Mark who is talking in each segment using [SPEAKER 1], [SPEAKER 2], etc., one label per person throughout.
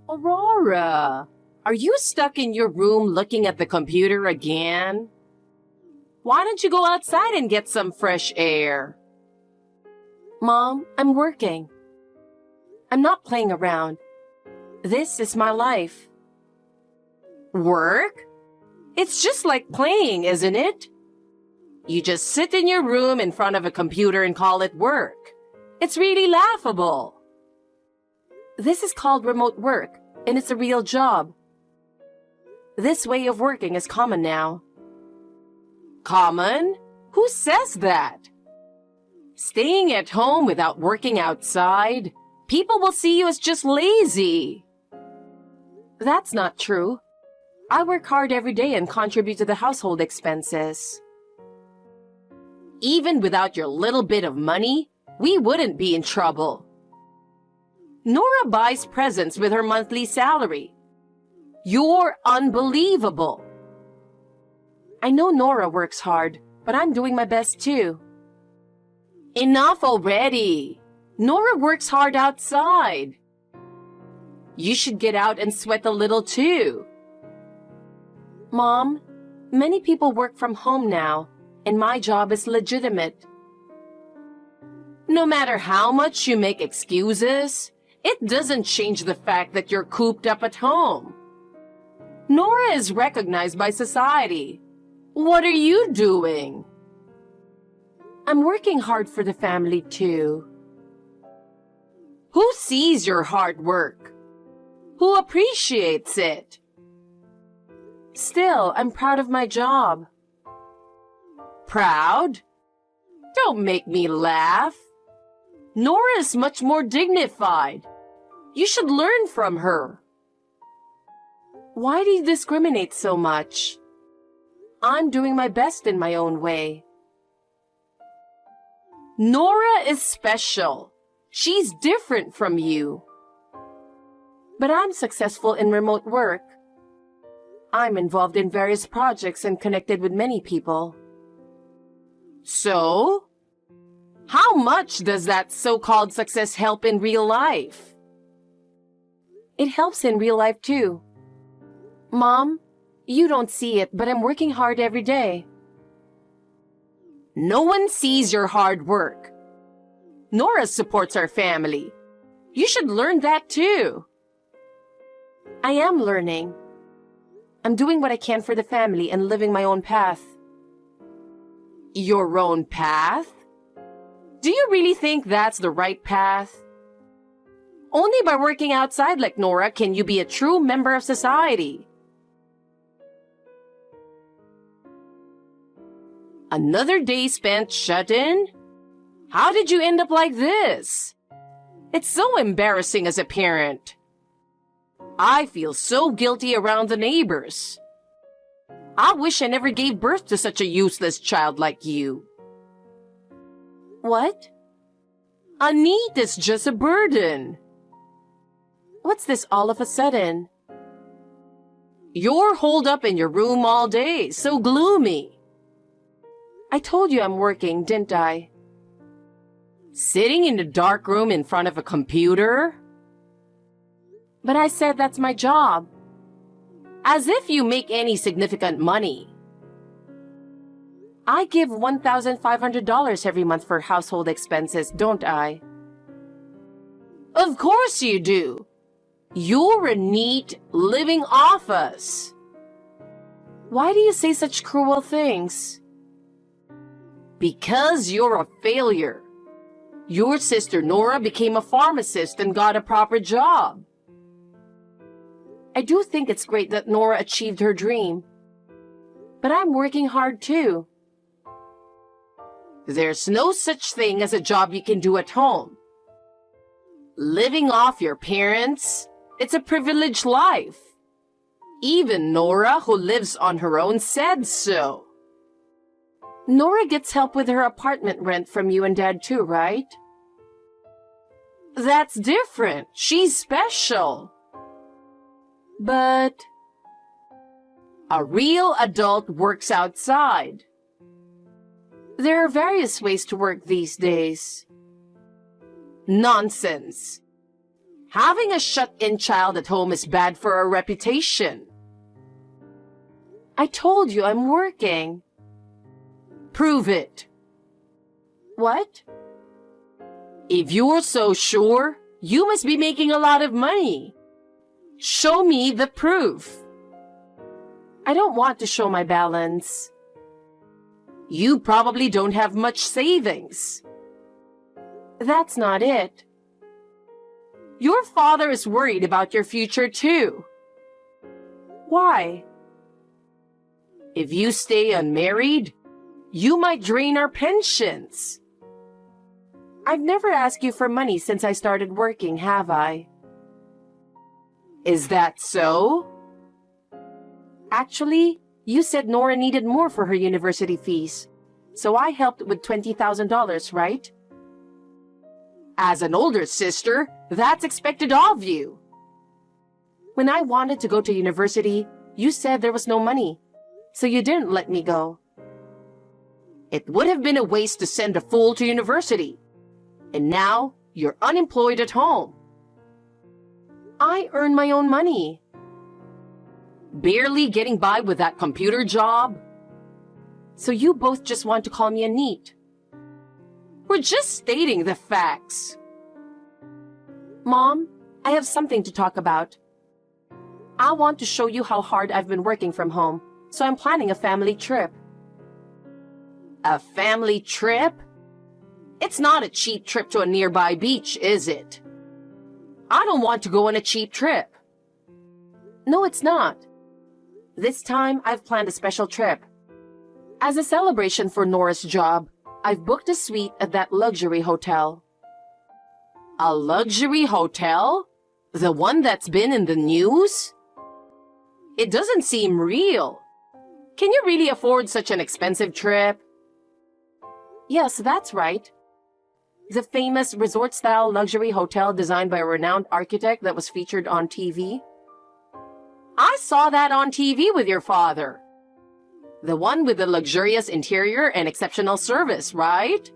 [SPEAKER 1] Aurora, are you stuck in your room looking at the computer again? Why don't you go outside and get some fresh air? Mom, I'm working. I'm not playing around. This is my life. Work? It's just like playing, isn't it? You just sit in your room in front of a computer and call it work. It's really laughable. This is called remote work, and it's a real job. This way of working is common now. Common? Who says that? Staying at home without working outside, people will see you as just lazy. That's not true. I work hard every day and contribute to the household expenses. Even without your little bit of money, we wouldn't be in trouble. Nora buys presents with her monthly salary. You're unbelievable. I know Nora works hard, but I'm doing my best too. Enough already. Nora works hard outside. You should get out and sweat a little too. Mom, many people work from home now, and my job is legitimate. No matter how much you make excuses, it doesn't change the fact that you're cooped up at home. Nora is recognized by society. What are you doing? I'm working hard for the family too. Who sees your hard work? Who appreciates it? Still, I'm proud of my job. Proud? Don't make me laugh. Nora is much more dignified. You should learn from her. Why do you discriminate so much? I'm doing my best in my own way. Nora is special. She's different from you. But I'm successful in remote work. I'm involved in various projects and connected with many people. So? How much does that so-called success help in real life? It helps in real life too. Mom, you don't see it, but I'm working hard every day. No one sees your hard work. Nora supports our family. You should learn that too. I am learning. I'm doing what I can for the family and living my own path. Your own path? Do you really think that's the right path? Only by working outside like Nora can you be a true member of society. Another day spent shut in? How did you end up like this? It's so embarrassing as a parent. I feel so guilty around the neighbors. I wish I never gave birth to such a useless child like you. What? A need is just a burden. What's this all of a sudden? You're holed up in your room all day, so gloomy. I told you I'm working, didn't I? Sitting in the dark room in front of a computer? But I said that's my job. As if you make any significant money. I give $1,500 every month for household expenses, don't I? Of course you do. You're a neat living off us. Why do you say such cruel things? Because you're a failure. Your sister Nora became a pharmacist and got a proper job. I do think it's great that Nora achieved her dream. But I'm working hard too. There's no such thing as a job you can do at home. Living off your parents, it's a privileged life. Even Nora, who lives on her own, said so. Nora gets help with her apartment rent from you and Dad too, right? That's different. She's special. But a real adult works outside. There are various ways to work these days. Nonsense. Having a shut-in child at home is bad for our reputation. I told you I'm working. Prove it. What? If you're so sure, you must be making a lot of money. Show me the proof. I don't want to show my balance. You probably don't have much savings. That's not it. Your father is worried about your future too. Why? If you stay unmarried, you might drain our pensions. I've never asked you for money since I started working, have I? Is that so? Actually, you said Nora needed more for her university fees, so I helped with $20,000, right? As an older sister, that's expected of you. When I wanted to go to university, you said there was no money, so you didn't let me go. It would have been a waste to send a fool to university. And now, you're unemployed at home. I earn my own money. Barely getting by with that computer job. So you both just want to call me a NEET. We're just stating the facts. Mom, I have something to talk about. I want to show you how hard I've been working from home, so I'm planning a family trip. A family trip? It's not a cheap trip to a nearby beach, is it? I don't want to go on a cheap trip. No, it's not. This time, I've planned a special trip. As a celebration for Nora's job, I've booked a suite at that luxury hotel. A luxury hotel? The one that's been in the news? It doesn't seem real. Can you really afford such an expensive trip? Yes, that's right. The famous resort-style luxury hotel designed by a renowned architect that was featured on TV. I saw that on TV with your father. The one with the luxurious interior and exceptional service, right?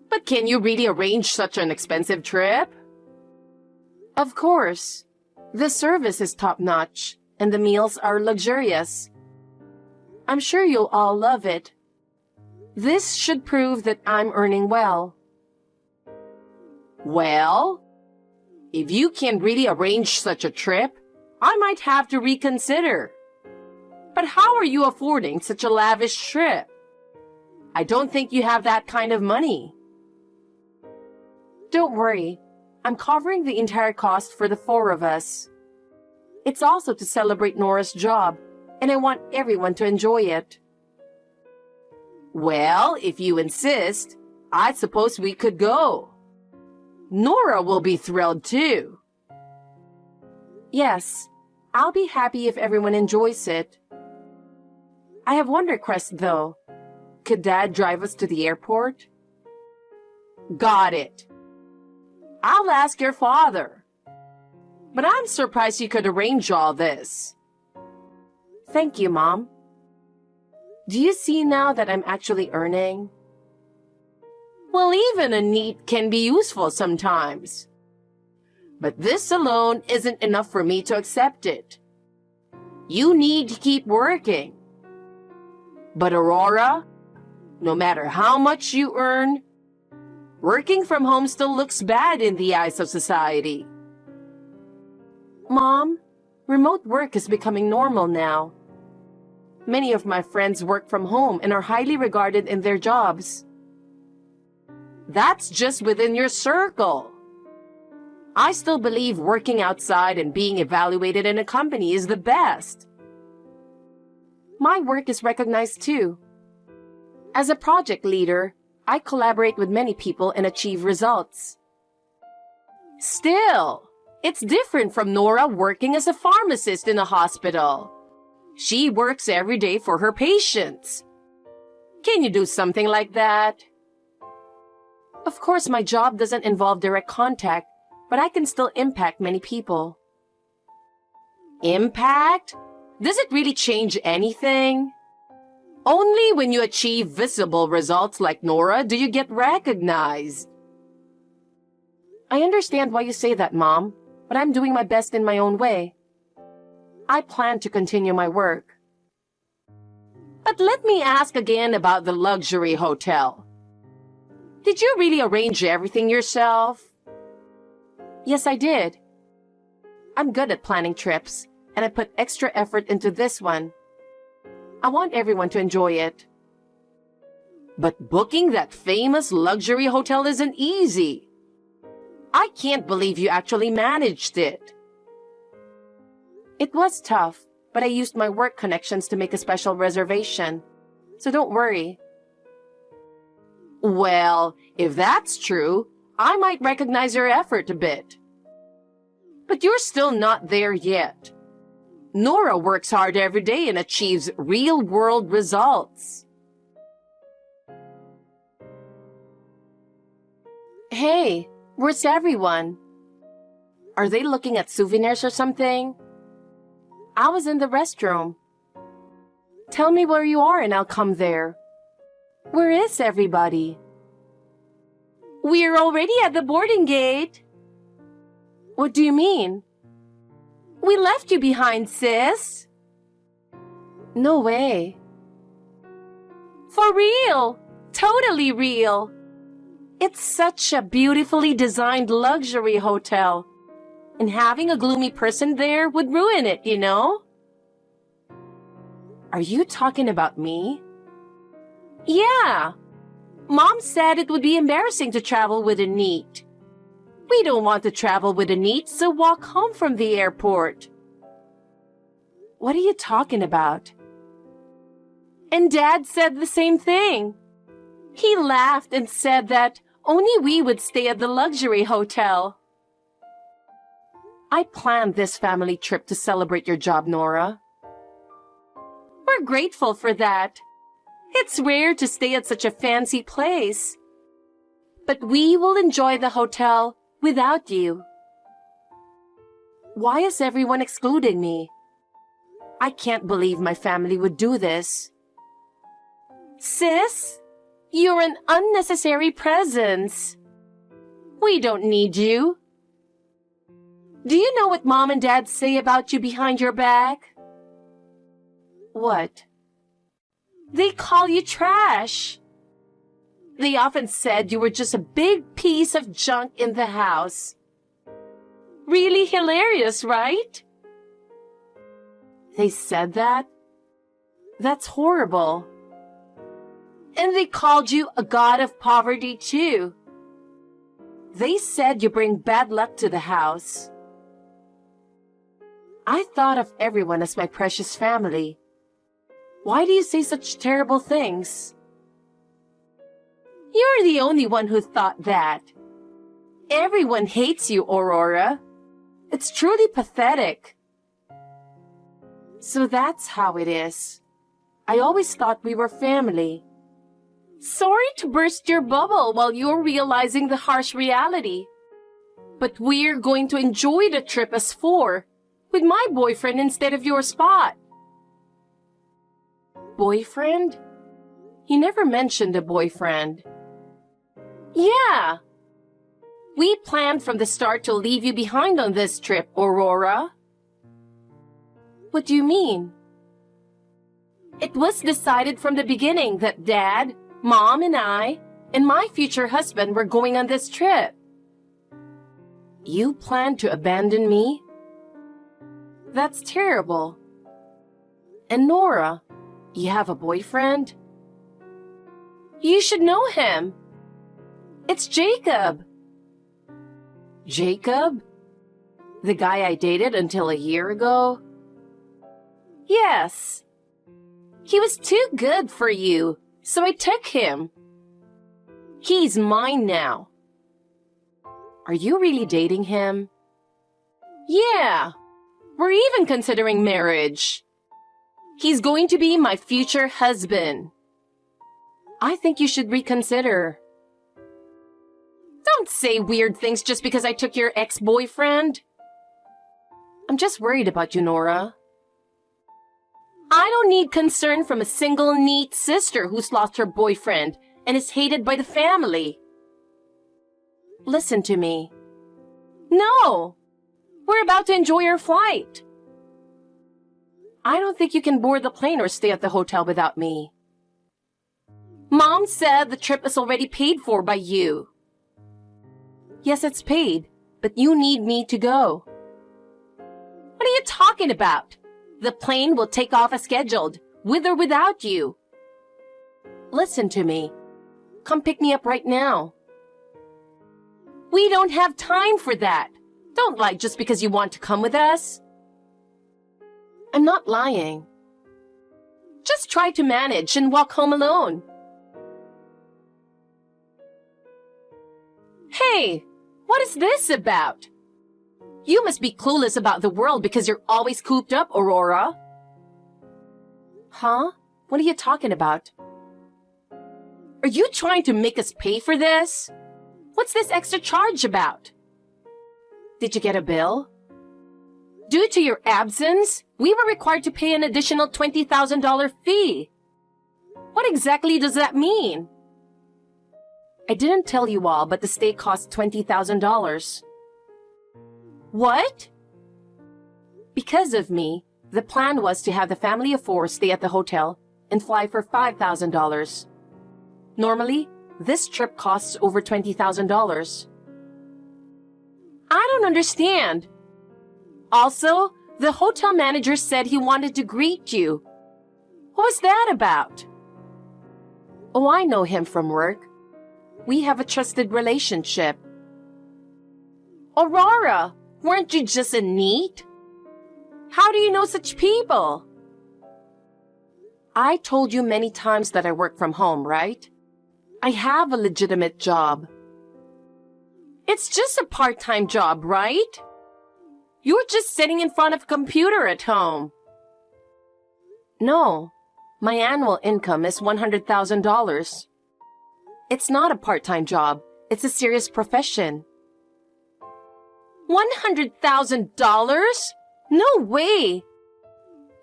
[SPEAKER 1] But can you really arrange such an expensive trip? Of course. The service is top-notch, and the meals are luxurious. I'm sure you'll all love it. This should prove that I'm earning well. Well, if you can really arrange such a trip, I might have to reconsider. But how are you affording such a lavish trip? I don't think you have that kind of money. Don't worry. I'm covering the entire cost for the 4 of us. It's also to celebrate Nora's job, and I want everyone to enjoy it. Well, if you insist, I suppose we could go. Nora will be thrilled too. Yes, I'll be happy if everyone enjoys it. I have one request though. Could Dad drive us to the airport? Got it. I'll ask your father. But I'm surprised you could arrange all this. Thank you, Mom. Do you see now that I'm actually earning? Well, even a NEET can be useful sometimes. But this alone isn't enough for me to accept it. You need to keep working. But Aurora, no matter how much you earn, working from home still looks bad in the eyes of society. Mom, remote work is becoming normal now. Many of my friends work from home and are highly regarded in their jobs. That's just within your circle. I still believe working outside and being evaluated in a company is the best. My work is recognized too. As a project leader, I collaborate with many people and achieve results. Still, it's different from Nora working as a pharmacist in a hospital. She works every day for her patients. Can you do something like that? Of course, my job doesn't involve direct contact, but I can still impact many people. Impact? Does it really change anything? Only when you achieve visible results like Nora do you get recognized. I understand why you say that, Mom, but I'm doing my best in my own way. I plan to continue my work. But let me ask again about the luxury hotel. Did you really arrange everything yourself? Yes, I did. I'm good at planning trips, and I put extra effort into this one. I want everyone to enjoy it. But booking that famous luxury hotel isn't easy. I can't believe you actually managed it. It was tough, but I used my work connections to make a special reservation. So don't worry. Well, if that's true, I might recognize your effort a bit. But you're still not there yet. Nora works hard every day and achieves real-world results. Hey, where's everyone? Are they looking at souvenirs or something? I was in the restroom. Tell me where you are and I'll come there. Where is everybody? We're already at the boarding gate. What do you mean? We left you behind, sis. No way. For real. Totally real. It's such a beautifully designed luxury hotel. And having a gloomy person there would ruin it, you know? Are you talking about me? Yeah. Mom said it would be embarrassing to travel with a NEET. We don't want to travel with a NEET, so walk home from the airport. What are you talking about? And Dad said the same thing. He laughed and said that only we would stay at the luxury hotel. I planned this family trip to celebrate your job, Nora. We're grateful for that. It's rare to stay at such a fancy place. But we will enjoy the hotel without you. Why is everyone excluding me? I can't believe my family would do this. Sis, you're an unnecessary presence. We don't need you. Do you know what Mom and Dad say about you behind your back? What? They call you trash. They often said you were just a big piece of junk in the house. Really hilarious, right? They said that? That's horrible. And they called you a god of poverty, too. They said you bring bad luck to the house. I thought of everyone as my precious family. Why do you say such terrible things? You're the only one who thought that. Everyone hates you, Aurora. It's truly pathetic. So that's how it is. I always thought we were family. Sorry to burst your bubble while you're realizing the harsh reality. But we're going to enjoy the trip as four, with my boyfriend instead of your spot. Boyfriend? You never mentioned a boyfriend. Yeah. We planned from the start to leave you behind on this trip, Aurora. What do you mean? It was decided from the beginning that Dad, Mom, and I, and my future husband were going on this trip. You planned to abandon me? That's terrible. And Nora, you have a boyfriend? You should know him. It's Jacob. Jacob? The guy I dated until a year ago? Yes. He was too good for you, so I took him. He's mine now. Are you really dating him? Yeah. We're even considering marriage. He's going to be my future husband. I think you should reconsider. Don't say weird things just because I took your ex-boyfriend. I'm just worried about you, Nora. I don't need concern from a single neat sister who's lost her boyfriend and is hated by the family. Listen to me. No. We're about to enjoy our flight. I don't think you can board the plane or stay at the hotel without me. Mom said the trip is already paid for by you. Yes, it's paid, but you need me to go. What are you talking about? The plane will take off as scheduled, with or without you. Listen to me. Come pick me up right now. We don't have time for that. Don't lie just because you want to come with us. I'm not lying. Just try to manage and walk home alone. Hey, what is this about? You must be clueless about the world because you're always cooped up, Aurora. Huh? What are you talking about? Are you trying to make us pay for this? What's this extra charge about? Did you get a bill? Due to your absence, we were required to pay an additional $20,000 fee. What exactly does that mean? I didn't tell you all, but the stay cost $20,000. What? Because of me, the plan was to have the family of four stay at the hotel and fly for $5,000. Normally, this trip costs over $20,000. I don't understand. Also, the hotel manager said he wanted to greet you. What was that about? Oh, I know him from work. We have a trusted relationship. Aurora, weren't you just a NEET? How do you know such people? I told you many times that I work from home, right? I have a legitimate job. It's just a part-time job, right? You're just sitting in front of a computer at home. No, my annual income is $100,000. It's not a part-time job. It's a serious profession. $100,000? No way!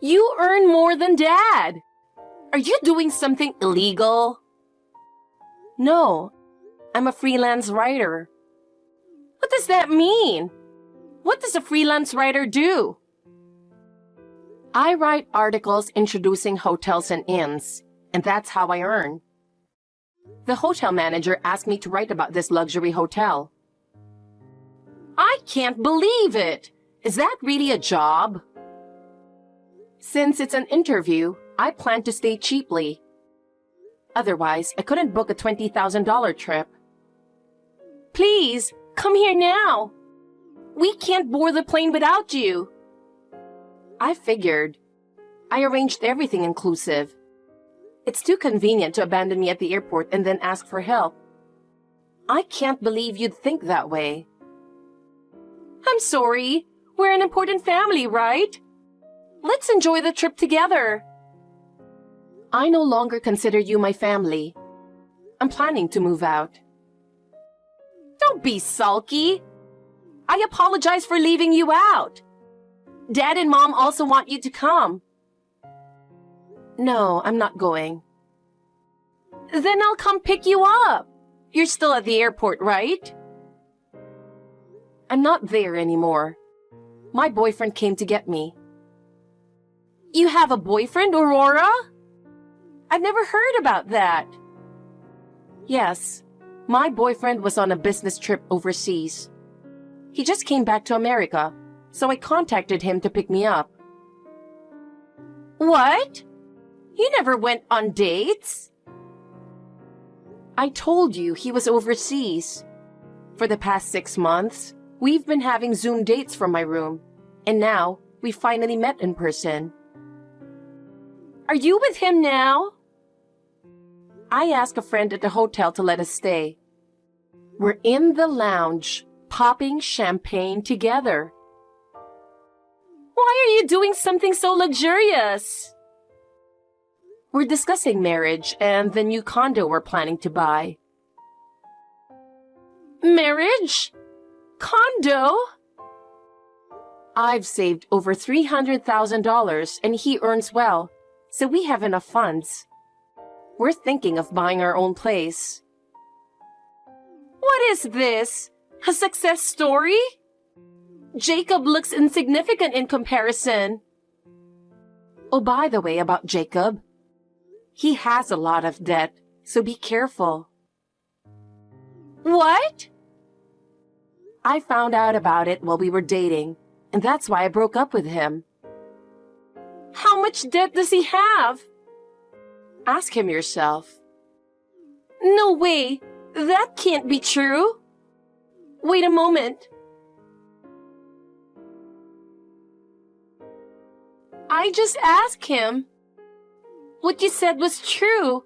[SPEAKER 1] You earn more than Dad. Are you doing something illegal? No, I'm a freelance writer. What does that mean? What does a freelance writer do? I write articles introducing hotels and inns, and that's how I earn. The hotel manager asked me to write about this luxury hotel. I can't believe it! Is that really a job? Since it's an interview, I plan to stay cheaply. Otherwise, I couldn't book a $20,000 trip. Please, come here now. We can't board the plane without you. I figured. I arranged everything inclusive. It's too convenient to abandon me at the airport and then ask for help. I can't believe you'd think that way. I'm sorry. We're an important family, right? Let's enjoy the trip together. I no longer consider you my family. I'm planning to move out. Don't be sulky. I apologize for leaving you out. Dad and Mom also want you to come. No, I'm not going. Then I'll come pick you up. You're still at the airport, right? I'm not there anymore. My boyfriend came to get me. You have a boyfriend, Aurora? I've never heard about that. Yes, my boyfriend was on a business trip overseas. He just came back to America, so I contacted him to pick me up. What? You never went on dates? I told you he was overseas. For the past 6 months, we've been having Zoom dates from my room, and now we finally met in person. Are you with him now? I asked a friend at the hotel to let us stay. We're in the lounge, popping champagne together. Why are you doing something so luxurious? We're discussing marriage and the new condo we're planning to buy. Marriage? Condo? I've saved over $300,000 and he earns well, so we have enough funds. We're thinking of buying our own place. What is this? A success story? Jacob looks insignificant in comparison. Oh, by the way, about Jacob. He has a lot of debt, so be careful. What? I found out about it while we were dating, and that's why I broke up with him. How much debt does he have? Ask him yourself. No way! That can't be true! Wait a moment. I just asked him. What you said was true.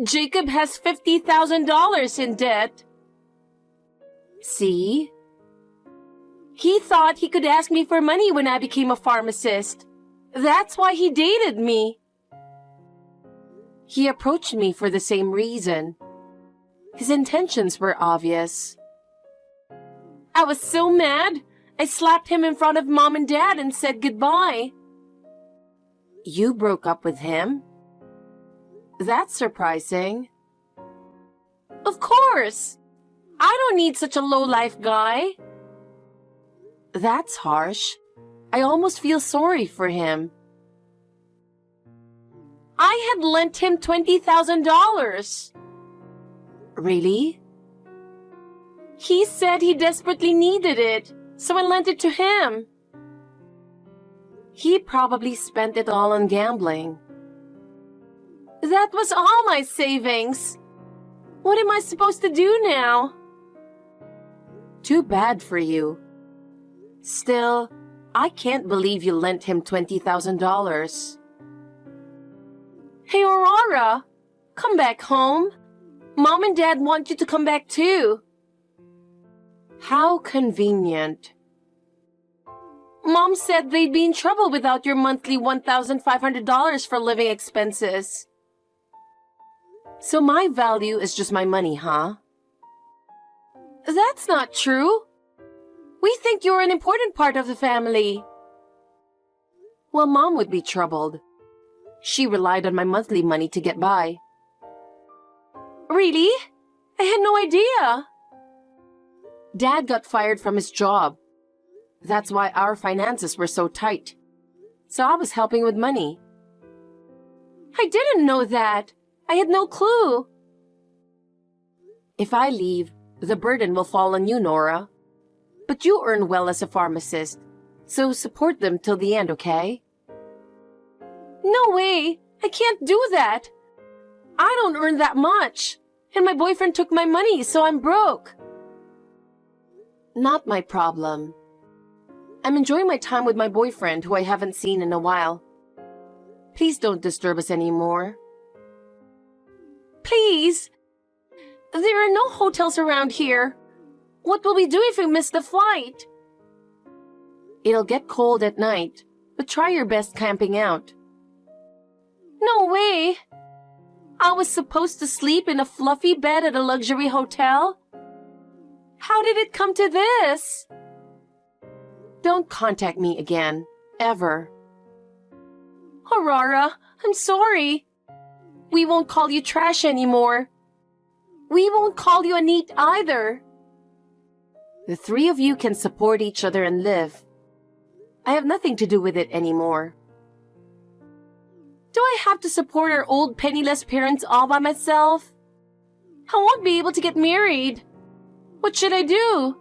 [SPEAKER 1] Jacob has $50,000 in debt. See? He thought he could ask me for money when I became a pharmacist. That's why he dated me. He approached me for the same reason. His intentions were obvious. I was so mad, I slapped him in front of Mom and Dad and said goodbye. You broke up with him? That's surprising. Of course! I don't need such a low-life guy. That's harsh. I almost feel sorry for him. I had lent him $20,000. Really? He said he desperately needed it, so I lent it to him. He probably spent it all on gambling. That was all my savings. What am I supposed to do now? Too bad for you. Still, I can't believe you lent him $20,000. Hey, Aurora, come back home. Mom and Dad want you to come back too. How convenient. Mom said they'd be in trouble without your monthly $1,500 for living expenses. So my value is just my money, huh? That's not true. We think you're an important part of the family. Well, Mom would be troubled. She relied on my monthly money to get by. Really? I had no idea. Dad got fired from his job. That's why our finances were so tight. So I was helping with money. I didn't know that. I had no clue. If I leave, the burden will fall on you, Nora. But you earn well as a pharmacist, so support them till the end, okay? No way! I can't do that! I don't earn that much, and my boyfriend took my money, so I'm broke. Not my problem. I'm enjoying my time with my boyfriend, who I haven't seen in a while. Please don't disturb us anymore. Please! There are no hotels around here. What will we do if we miss the flight? It'll get cold at night, but try your best camping out. No way! I was supposed to sleep in a fluffy bed at a luxury hotel? How did it come to this? Don't contact me again, ever. Aurora, I'm sorry. We won't call you trash anymore. We won't call you a neat either. The three of you can support each other and live. I have nothing to do with it anymore. Do I have to support our old penniless parents all by myself? I won't be able to get married. What should I do?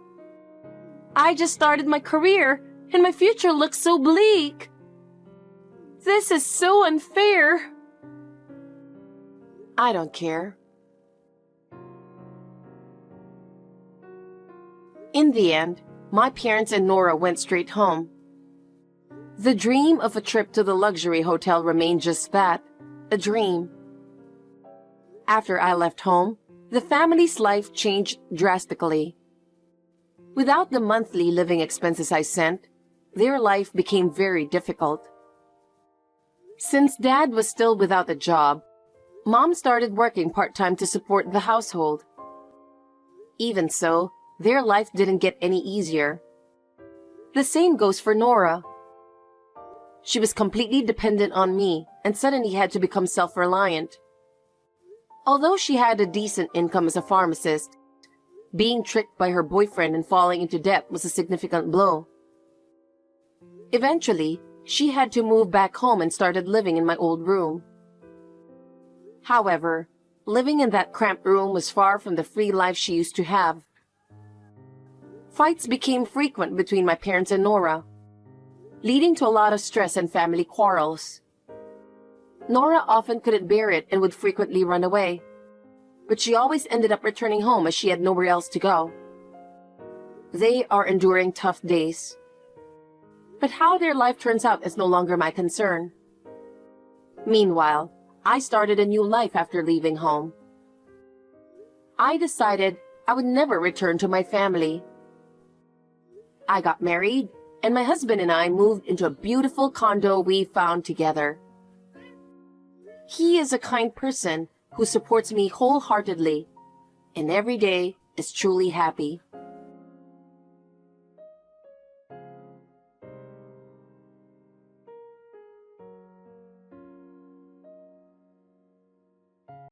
[SPEAKER 1] I just started my career and my future looks so bleak. This is so unfair. I don't care. In the end, my parents and Nora went straight home. The dream of a trip to the luxury hotel remained just that, a dream. After I left home, the family's life changed drastically. Without the monthly living expenses I sent, their life became very difficult. Since Dad was still without a job, Mom started working part-time to support the household. Even so, their life didn't get any easier. The same goes for Nora. She was completely dependent on me and suddenly had to become self-reliant. Although she had a decent income as a pharmacist, Being tricked by her boyfriend and falling into debt was a significant blow. Eventually, she had to move back home and started living in my old room. However, living in that cramped room was far from the free life she used to have. Fights became frequent between my parents and Nora, leading to a lot of stress and family quarrels. Nora often couldn't bear it and would frequently run away, but she always ended up returning home as she had nowhere else to go. They are enduring tough days. But how their life turns out is no longer my concern. Meanwhile, I started a new life after leaving home. I decided I would never return to my family. I got married, and my husband and I moved into a beautiful condo we found together. He is a kind person who supports me wholeheartedly, and every day is truly happy.